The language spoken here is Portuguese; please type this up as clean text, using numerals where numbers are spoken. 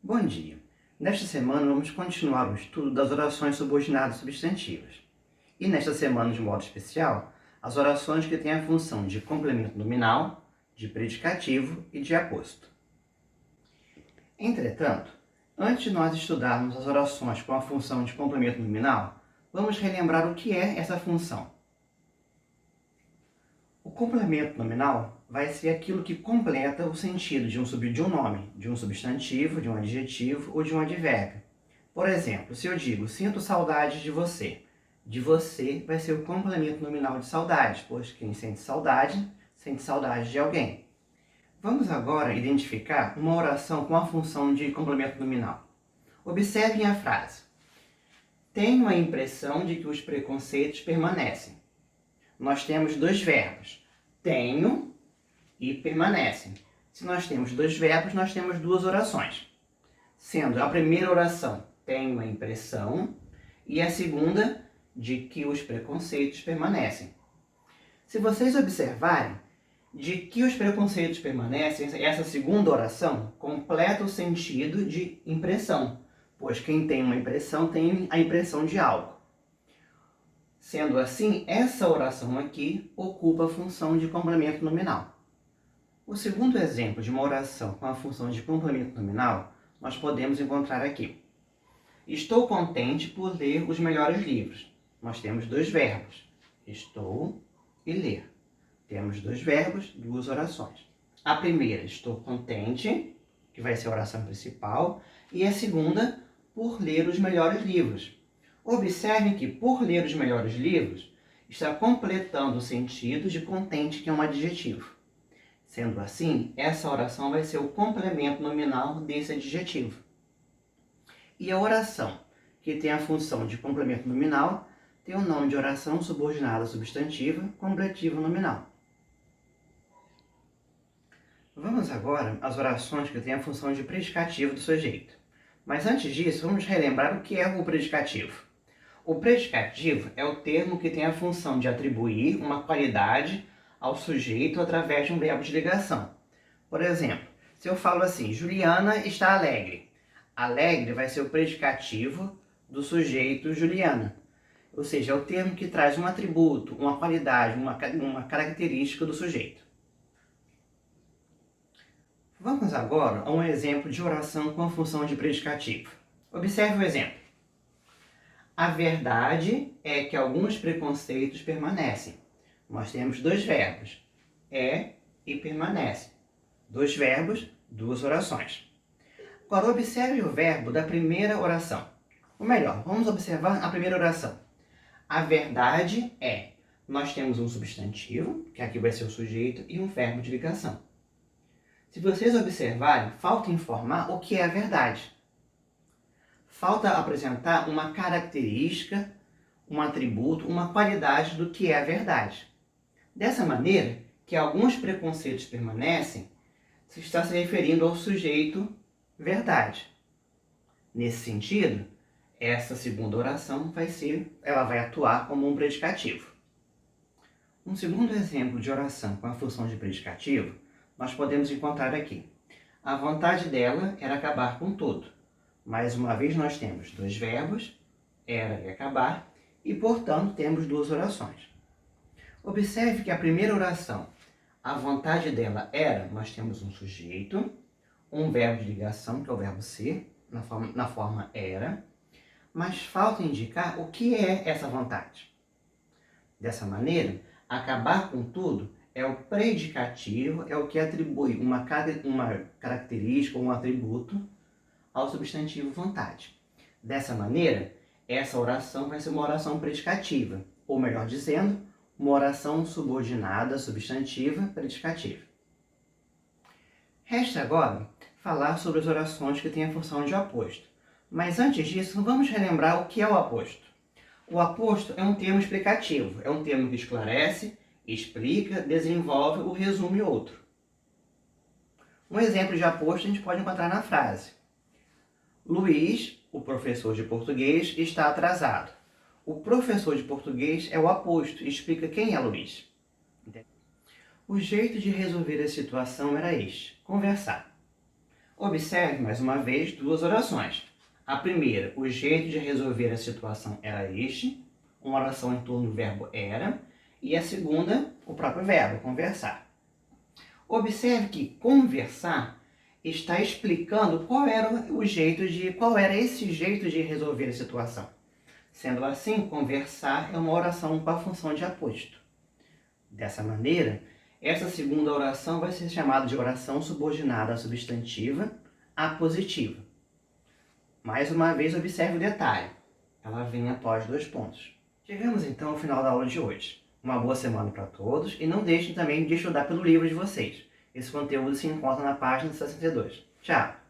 Bom dia! Nesta semana vamos continuar o estudo das orações subordinadas substantivas. E nesta semana, de modo especial, as orações que têm a função de complemento nominal, de predicativo e de aposto. Entretanto, antes de nós estudarmos as orações com a função de complemento nominal, vamos relembrar o que é essa função. O complemento nominal vai ser aquilo que completa o sentido de um nome, de um substantivo, de um adjetivo ou de um advérbio. Por exemplo, se eu digo, sinto saudade de você vai ser o complemento nominal de saudade, pois quem sente saudade de alguém. Vamos agora identificar uma oração com a função de complemento nominal. Observem a frase. Tenho a impressão de que os preconceitos permanecem. Nós temos dois verbos, tenho e permanecem. Se nós temos dois verbos, nós temos duas orações. Sendo a primeira oração, tenho a impressão, e a segunda, de que os preconceitos permanecem. Se vocês observarem, de que os preconceitos permanecem, essa segunda oração completa o sentido de impressão, pois quem tem uma impressão tem a impressão de algo. Sendo assim, essa oração aqui ocupa a função de complemento nominal. O segundo exemplo de uma oração com a função de complemento nominal, nós podemos encontrar aqui. Estou contente por ler os melhores livros. Nós temos dois verbos, estou e ler. Temos dois verbos, duas orações. A primeira, estou contente, que vai ser a oração principal, e a segunda, por ler os melhores livros. Observem que, por ler os melhores livros, está completando o sentido de contente, que é um adjetivo. Sendo assim, essa oração vai ser o complemento nominal desse adjetivo. E a oração, que tem a função de complemento nominal, tem o nome de oração subordinada substantiva completiva nominal. Vamos agora às orações que têm a função de predicativo do sujeito. Mas antes disso, vamos relembrar o que é o predicativo. O predicativo é o termo que tem a função de atribuir uma qualidade ao sujeito através de um verbo de ligação. Por exemplo, se eu falo assim, Juliana está alegre. Alegre vai ser o predicativo do sujeito Juliana. Ou seja, é o termo que traz um atributo, uma qualidade, uma característica do sujeito. Vamos agora a um exemplo de oração com a função de predicativo. Observe o exemplo. A verdade é que alguns preconceitos permanecem. Nós temos dois verbos, é e permanece. Dois verbos, duas orações. Agora, observe o verbo da primeira oração. Ou melhor, vamos observar a primeira oração. A verdade é. Nós temos um substantivo, que aqui vai ser o sujeito, e um verbo de ligação. Se vocês observarem, falta informar o que é a verdade. Falta apresentar uma característica, um atributo, uma qualidade do que é a verdade. Dessa maneira, que alguns preconceitos permanecem, se está se referindo ao sujeito verdade. Nesse sentido, essa segunda oração vai atuar como um predicativo. Um segundo exemplo de oração com a função de predicativo, nós podemos encontrar aqui. A vontade dela era acabar com tudo. Mais uma vez, nós temos dois verbos, era e acabar, e, portanto, temos duas orações. Observe que a primeira oração, a vontade dela era, nós temos um sujeito, um verbo de ligação, que é o verbo ser, na forma era, mas falta indicar o que é essa vontade. Dessa maneira, acabar com tudo é o predicativo, é o que atribui uma característica ou um atributo ao substantivo vontade. Dessa maneira, essa oração vai ser uma oração predicativa, ou melhor dizendo, uma oração subordinada substantiva predicativa. Resta agora falar sobre as orações que têm a função de aposto. Mas antes disso, vamos relembrar o que é o aposto. O aposto é um termo explicativo, é um termo que esclarece, explica, desenvolve ou resume outro. Um exemplo de aposto a gente pode encontrar na frase. Luiz, o professor de português, está atrasado. O professor de português é o aposto e explica quem é Luiz. O jeito de resolver a situação era este, conversar. Observe, mais uma vez, duas orações. A primeira, o jeito de resolver a situação era este, uma oração em torno do verbo era, e a segunda, o próprio verbo, conversar. Observe que conversar está explicando qual era esse jeito de resolver a situação. Sendo assim, conversar é uma oração com a função de aposto. Dessa maneira, essa segunda oração vai ser chamada de oração subordinada substantiva apositiva. Mais uma vez, observe o detalhe. Ela vem após dois pontos. Chegamos então ao final da aula de hoje. Uma boa semana para todos e não deixem também de estudar pelo livro de vocês. Esse conteúdo se encontra na página 62. Tchau!